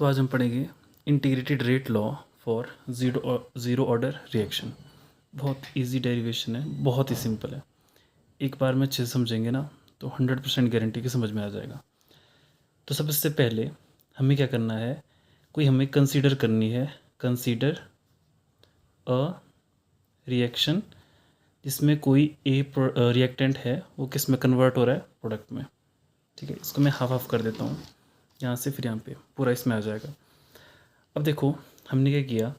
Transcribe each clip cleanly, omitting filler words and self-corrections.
तो आज हम पढ़ेंगे integrated rate law for zero order reaction. बहुत इजी डेरिवेशन है, बहुत ही सिंपल है। एक बार में अच्छे से समझेंगे ना तो 100% गारंटी की समझ में आ जाएगा। तो सबसे पहले हमें क्या करना है, कोई हमें कंसीडर करनी है, कंसीडर अ रिएक्शन जिसमें कोई रिएक्टेंट है वो किस में कन्वर्ट हो रहा है, प्रोडक्ट में। ठीक है, इसको मैं हाफ कर देता हूँ यहाँ से, फिर यहाँ पे पूरा इसमें आ जाएगा। अब देखो हमने क्या किया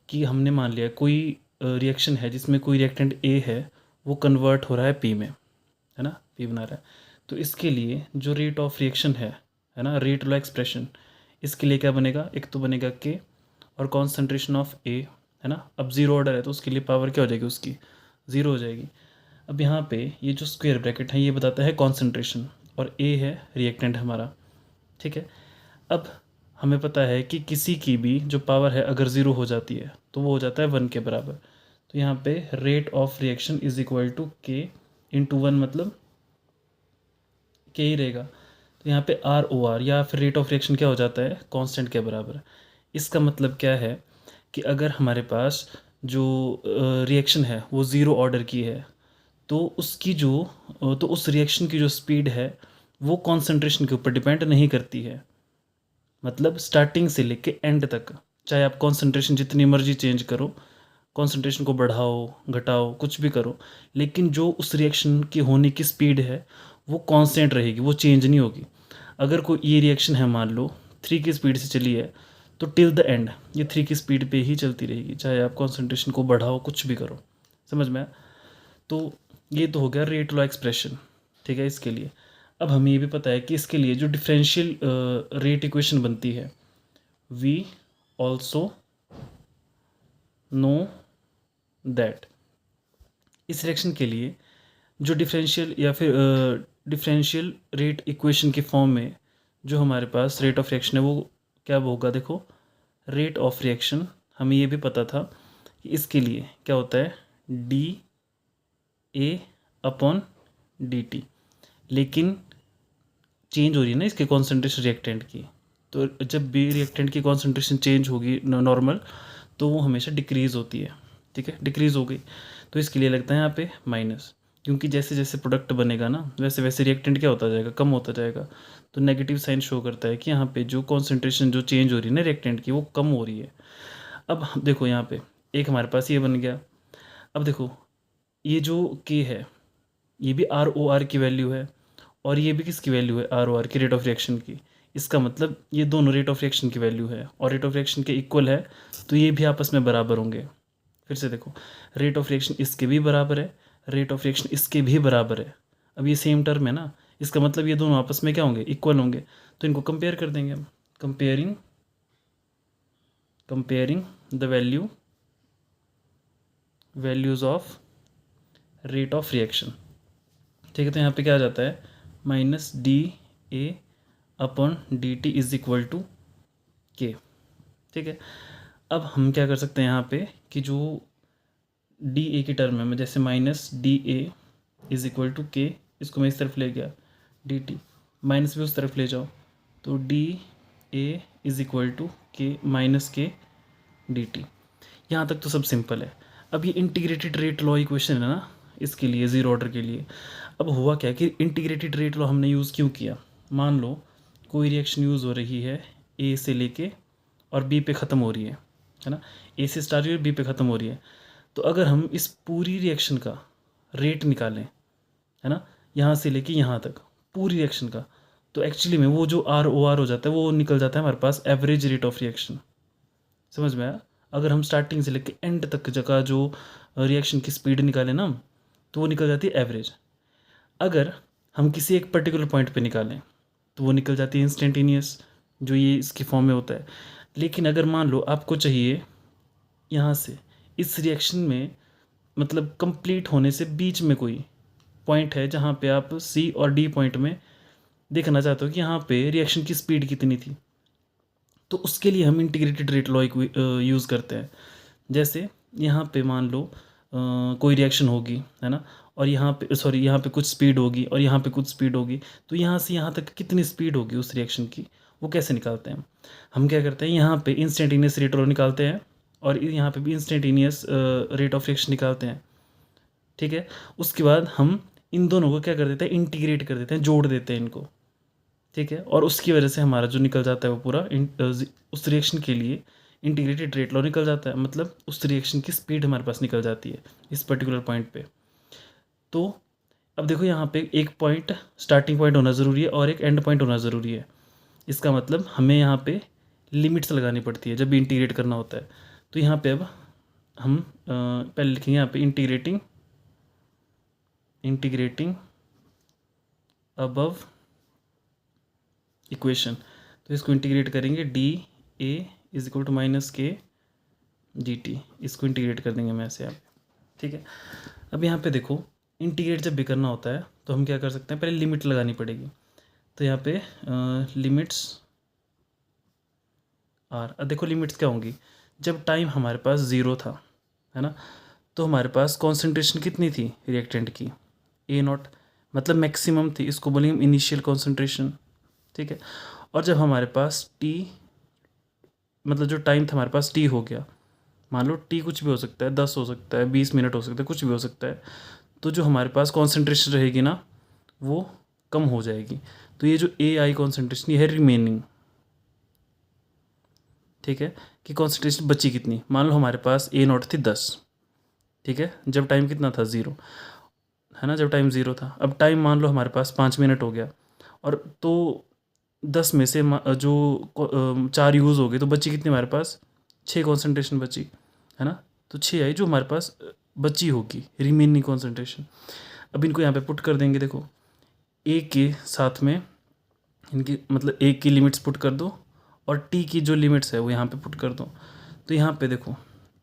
कि हमने मान लिया कोई रिएक्शन है जिसमें कोई रिएक्टेंट ए है वो कन्वर्ट हो रहा है पी में, है ना, पी बना रहा है। तो इसके लिए जो रेट ऑफ रिएक्शन है ना, रेट लॉ एक्सप्रेशन, इसके लिए क्या बनेगा, एक तो बनेगा के और कॉन्सेंट्रेशन ऑफ ए, है ना। अब ज़ीरो ऑर्डर है तो उसके लिए पावर क्या हो जाएगी, उसकी ज़ीरो हो जाएगी। अब यहाँ पे ये जो स्क्वायर ब्रैकेट है ये बताता है कॉन्सेंट्रेशन और ए है रिएक्टेंट हमारा। ठीक है, अब हमें पता है कि किसी की भी जो पावर है अगर ज़ीरो हो जाती है तो वो हो जाता है 1 के बराबर। तो यहाँ पे rate of reaction is equal to K into 1, मतलब के ही रहेगा। तो यहाँ पे आर ओ आर या फिर रेट ऑफ रिएक्शन क्या हो जाता है, कांस्टेंट के बराबर। इसका मतलब क्या है कि अगर हमारे पास जो रिएक्शन है वो ज़ीरो ऑर्डर की है तो उसकी जो तो उस रिएक्शन की जो स्पीड है वो कॉन्सेंट्रेशन के ऊपर डिपेंड नहीं करती है। मतलब स्टार्टिंग से लेके एंड तक चाहे आप कंसंट्रेशन जितनी मर्जी चेंज करो, कंसंट्रेशन को बढ़ाओ घटाओ कुछ भी करो, लेकिन जो उस रिएक्शन की होने की स्पीड है वो कांस्टेंट रहेगी, वो चेंज नहीं होगी। अगर कोई ये रिएक्शन है मान लो 3 की स्पीड से चली है तो टिल द एंड ये 3 की स्पीड पे ही चलती रहेगी, चाहे आप कंसंट्रेशन को बढ़ाओ कुछ भी करो। समझ में आया? तो ये तो हो गया रेट लॉ एक्सप्रेशन। ठीक है, इसके लिए अब हमें ये भी पता है कि इसके लिए जो डिफरेंशियल रेट इक्वेशन बनती है, वी ऑल्सो नो दैट इस रिएक्शन के लिए जो डिफरेंशियल या फिर डिफरेंशियल रेट इक्वेशन के फॉर्म में जो हमारे पास रेट ऑफ रिएक्शन है वो क्या होगा, देखो रेट ऑफ रिएक्शन हमें ये भी पता था कि इसके लिए क्या होता है, D A upon D T, लेकिन चेंज हो रही है ना इसके कॉन्सेंट्रेशन रिएक्टेंट की। तो जब भी रिएक्टेंट की कॉन्सेंट्रेशन चेंज होगी नॉर्मल तो वो हमेशा डिक्रीज़ होती है। ठीक है, डिक्रीज़ हो गई तो इसके लिए लगता है यहाँ पे माइनस, क्योंकि जैसे जैसे प्रोडक्ट बनेगा ना वैसे वैसे रिएक्टेंट क्या होता जाएगा, कम होता जाएगा। तो नेगेटिव साइन शो करता है कि यहाँ पे जो कॉन्सेंट्रेशन जो चेंज हो रही है ना रिएक्टेंट की वो कम हो रही है। अब देखो यहाँ पे एक हमारे पास ये बन गया। अब देखो ये जो के है ये भी आर ओ आर की वैल्यू है और ये भी किसकी वैल्यू है, आर ओ आर की, रेट ऑफ रिएक्शन की। इसका मतलब ये दोनों रेट ऑफ रिएक्शन की वैल्यू है और रेट ऑफ रिएक्शन के इक्वल है तो ये भी आपस में बराबर होंगे। फिर से देखो रेट ऑफ रिएक्शन इसके भी बराबर है, रेट ऑफ रिएक्शन इसके भी बराबर है। अब ये सेम टर्म है ना, इसका मतलब ये दोनों आपस में क्या होंगे, इक्वल होंगे। तो इनको कंपेयर कर देंगे हम, comparing comparing the values of rate of reaction. ठीक है, तो यहाँ पे क्या आ जाता है, minus D A upon D T is equal to K. ठीक है, अब हम क्या कर सकते हैं यहाँ पे कि जो डी ए की टर्म है मैं जैसे minus D A is equal to K, इसको मैं इस तरफ ले गया, डी टी माइनस भी उस तरफ ले जाओ तो D A is equal to K minus K D T. यहाँ तक तो सब सिंपल है। अब ये इंटीग्रेटेड रेट लॉ इक्वेशन है ना इसके लिए, ज़ीरो ऑर्डर के लिए। अब हुआ क्या कि इंटीग्रेटेड रेट लॉ हमने यूज़ क्यों किया, मान लो कोई रिएक्शन यूज़ हो रही है ए से लेके और बी पे ख़त्म हो रही है ना, ए से स्टार्ट हुई और बी पे ख़त्म हो रही है। तो अगर हम इस पूरी रिएक्शन का रेट निकालें, है ना, यहाँ से लेके यहाँ तक पूरी रिएक्शन का, तो एक्चुअली में वो जो आर ओ आर हो जाता है वो निकल जाता है हमारे पास एवरेज रेट ऑफ रिएक्शन। समझ में आया? अगर हम स्टार्टिंग से लेके एंड तक जगह जो रिएक्शन की स्पीड निकालें ना तो वो निकल जाती है एवरेज। अगर हम किसी एक पर्टिकुलर पॉइंट पे निकालें तो वो निकल जाती है इंस्टेंटेनियस, जो ये इसकी फॉर्म में होता है। लेकिन अगर मान लो आपको चाहिए यहाँ से इस रिएक्शन में, मतलब कंप्लीट होने से बीच में कोई पॉइंट है जहाँ पे आप सी और डी पॉइंट में देखना चाहते हो कि यहाँ पे रिएक्शन की स्पीड कितनी थी, तो उसके लिए हम इंटीग्रेटेड रेट लॉ यूज़ करते हैं। जैसे यहाँ पे मान लो कोई रिएक्शन होगी, है ना, और यहाँ पे यहाँ पे कुछ स्पीड होगी और यहाँ पे कुछ स्पीड होगी, तो यहाँ से यहाँ तक कितनी स्पीड होगी उस रिएक्शन की वो कैसे निकालते हैं? हम क्या करते हैं, यहाँ पे इंस्टेंटेनियस रेट लॉ निकालते हैं और यहाँ पे भी इंस्टेंटेनियस रेट ऑफ रिएक्शन निकालते हैं, ठीक है। उसके बाद हम इन दोनों को क्या कर देते हैं, इंटीग्रेट कर देते हैं, जोड़ देते हैं इनको, ठीक है। और उसकी वजह से हमारा जो निकल जाता है वो पूरा उस रिएक्शन के लिए इंटीग्रेटेड रेट लॉ निकल जाता है, मतलब उस रिएक्शन की स्पीड हमारे पास निकल जाती है इस पर्टिकुलर पॉइंट पे। तो अब देखो यहाँ पे एक पॉइंट स्टार्टिंग पॉइंट होना ज़रूरी है और एक एंड पॉइंट होना ज़रूरी है। इसका मतलब हमें यहाँ पे लिमिट्स लगानी पड़ती है जब भी इंटीग्रेट करना होता है। तो यहाँ पे अब हम पहले लिखेंगे यहाँ पे इंटीग्रेटिंग अबव इक्वेशन। तो इसको इंटीग्रेट करेंगे, D A is equal to minus K D T, इसको इंटीग्रेट कर देंगे हम ऐसे यहाँ पे, ठीक है। अब यहाँ पे देखो इंटीग्रेट जब भी करना होता है तो हम क्या कर सकते हैं, पहले लिमिट लगानी पड़ेगी। तो यहाँ पे लिमिट्स आर, अब देखो लिमिट्स क्या होंगी, जब टाइम हमारे पास ज़ीरो था, है ना, तो हमारे पास कॉन्सेंट्रेशन कितनी थी रिएक्टेंट की, ए नॉट, मतलब मैक्सिमम थी, इसको बोलेंगे इनिशियल कॉन्सेंट्रेशन, ठीक है। और जब हमारे पास टी, मतलब जो टाइम था हमारे पास टी हो गया, मान लो टी कुछ भी हो सकता है, 10 हो सकता है, 20 मिनट हो सकता है, कुछ भी हो सकता है, तो जो हमारे पास कॉन्सेंट्रेशन रहेगी ना वो कम हो जाएगी। तो ये जो ए आई कॉन्सेंट्रेशन ये है रिमेनिंग, ठीक है, कि कॉन्सेंट्रेशन बची कितनी, मान लो हमारे पास ए नॉट थी 10, ठीक है, जब टाइम कितना था 0, है ना, जब टाइम 0 था। अब टाइम मान लो हमारे पास 5 मिनट हो गया, और तो 10 में से जो 4 यूज़ हो गए तो बची कितनी हमारे पास, 6 कॉन्सेंट्रेशन बची, है ना। तो 6 आई जो हमारे पास बची होगी रिमेनिंग कॉन्सेंट्रेशन। अब इनको यहाँ पे पुट कर देंगे, देखो ए के साथ में इनकी मतलब ए की लिमिट्स पुट कर दो और टी की जो लिमिट्स है वो यहाँ पे पुट कर दो। तो यहाँ पे देखो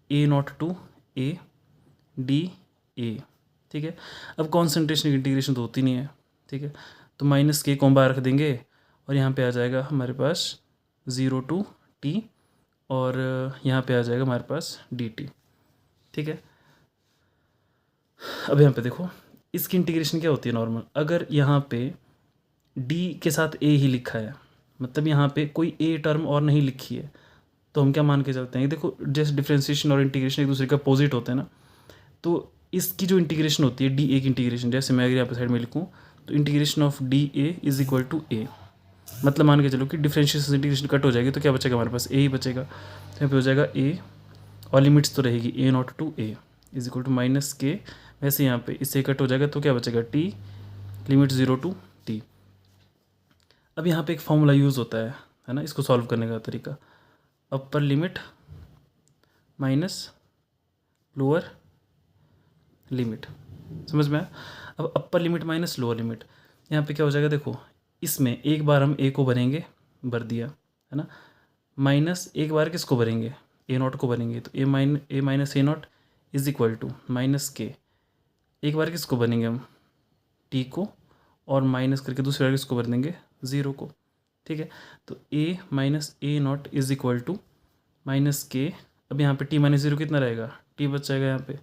a naught to a d a, ठीक है। अब कॉन्सेंट्रेशन की इंटीग्रेशन तो होती नहीं है, ठीक है, तो माइनस के को बाहर रख देंगे और यहाँ पे आ जाएगा हमारे पास 0 टू टी और यहाँ पे आ जाएगा हमारे पास डी टी, ठीक है। अब यहाँ पे देखो इसकी इंटीग्रेशन क्या होती है नॉर्मल, अगर यहाँ पे डी के साथ ए ही लिखा है, मतलब यहाँ पे कोई ए टर्म और नहीं लिखी है, तो हम क्या मान के चलते हैं, देखो जैसे डिफ्रेंसिएशन और इंटीग्रेशन एक दूसरे का अपोजिट होते हैं ना, तो इसकी जो इंटीग्रेशन होती है डी ए की इंटीग्रेशन, जैसे मैं अगर यहाँ पे साइड में लिखूँ तो integration of d A is equal to a, मतलब मान के चलो कि डिफरेंशिएशन इंटीग्रेशन कट हो जाएगी तो क्या बचेगा हमारे पास, ए ही बचेगा। तो यहाँ पे हो जाएगा ए और लिमिट्स तो रहेगी a naught to a is equal to minus k, वैसे यहाँ पे इससे कट हो जाएगा तो क्या बचेगा टी लिमिट 0 टू टी। अब यहाँ पे एक फॉर्मूला यूज़ होता है ना, इसको सॉल्व करने का तरीका, upper limit minus lower limit, समझ में आया। अब upper limit minus lower limit, यहाँ पे क्या हो जाएगा, देखो इसमें एक बार हम ए को भरेंगे, भर दिया, है ना, माइनस एक बार किसको भरेंगे, ए नॉट को भरेंगे, तो a minus a naught is equal to minus k, एक बार किसको भरेंगे हम, टी को, और माइनस करके दूसरी बार किसको भर देंगे, 0 को, ठीक है। तो a minus a naught is equal to minus k, अब यहाँ पे टी माइनस 0 कितना रहेगा, टी बच जाएगा यहाँ पे,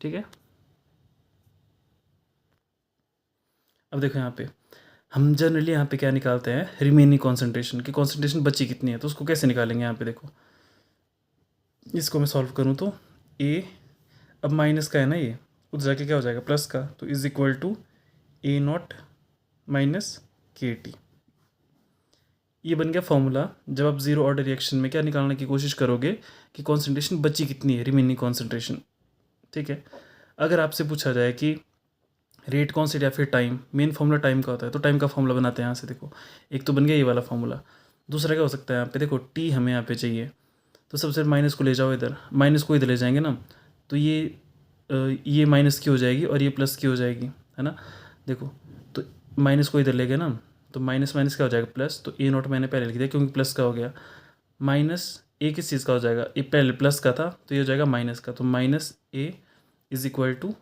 ठीक है। अब देखो यहाँ पे हम जनरली यहाँ पे क्या निकालते हैं, रिमेनिंग कॉन्सेंट्रेशन की, कॉन्सेंट्रेशन बची कितनी है, तो उसको कैसे निकालेंगे, यहाँ पे देखो इसको मैं सॉल्व करूँ तो ए, अब माइनस का है ना ये, उधर जाके क्या हो जाएगा प्लस का, तो is equal to A naught minus K T, ये बन गया फॉर्मूला। जब आप जीरो ऑर्डर रिएक्शन में क्या निकालने की कोशिश करोगे कि कॉन्सेंट्रेशन बची कितनी है, रिमेनिंग कॉन्सेंट्रेशन, ठीक है। अगर आपसे पूछा जाए कि रेट कॉन्सेंट या फिर टाइम, मेन फॉर्मूला टाइम का होता है, तो टाइम का फॉर्मूला बनाते हैं यहाँ से, देखो एक तो बन गया ये वाला फॉर्मूला, दूसरा क्या हो सकता है यहाँ पे, देखो टी हमें यहाँ पे चाहिए, तो सबसे माइनस को ले जाओ इधर, माइनस को इधर ले जाएंगे ना, तो ये माइनस की हो जाएगी और ये प्लस की हो जाएगी, है ना। देखो तो माइनस को इधर ले गए ना, तो माइनस माइनस क्या हो जाएगा प्लस, तो ए नॉट मैंने पहले लिख दिया क्योंकि प्लस का हो गया, माइनस ए किस चीज़ का हो जाएगा, ए पहले प्लस का था तो ये हो जाएगा माइनस का, तो minus A is equal to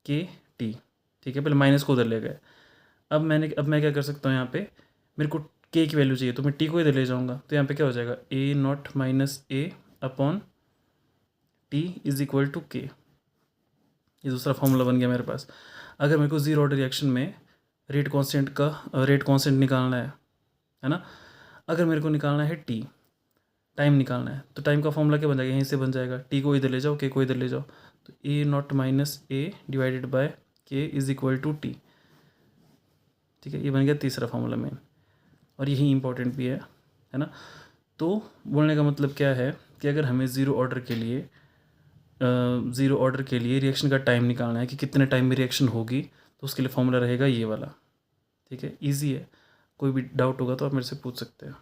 K T, ठीक है, पहले माइनस को उधर ले गए। अब मैं क्या कर सकता हूँ, यहाँ पे मेरे को के की वैल्यू चाहिए तो मैं टी को इधर ले जाऊँगा, तो यहाँ पे क्या हो जाएगा a naught minus a upon t is equal to k, ये दूसरा फॉर्मूला बन गया मेरे पास। अगर मेरे को जीरो ऑर्डर रिएक्शन में रेट कांस्टेंट निकालना है ना, अगर मेरे को निकालना है टी, टाइम निकालना है, तो टाइम का फॉर्मूला क्या बन जाएगा, यहीं से बन जाएगा, टी को इधर ले जाओ, के को इधर ले जाओ, तो a naught minus a divided by k is equal to t. ठीक है, ये बन गया तीसरा फॉर्मूला मेन, और यही इंपॉर्टेंट भी है ना। तो बोलने का मतलब क्या है कि अगर हमें ज़ीरो ऑर्डर के लिए रिएक्शन का टाइम निकालना है कि कितने टाइम में रिएक्शन होगी, तो उसके लिए फॉर्मूला रहेगा ये वाला। ठीक है, इजी है, कोई भी डाउट होगा तो आप मेरे से पूछ सकते हैं।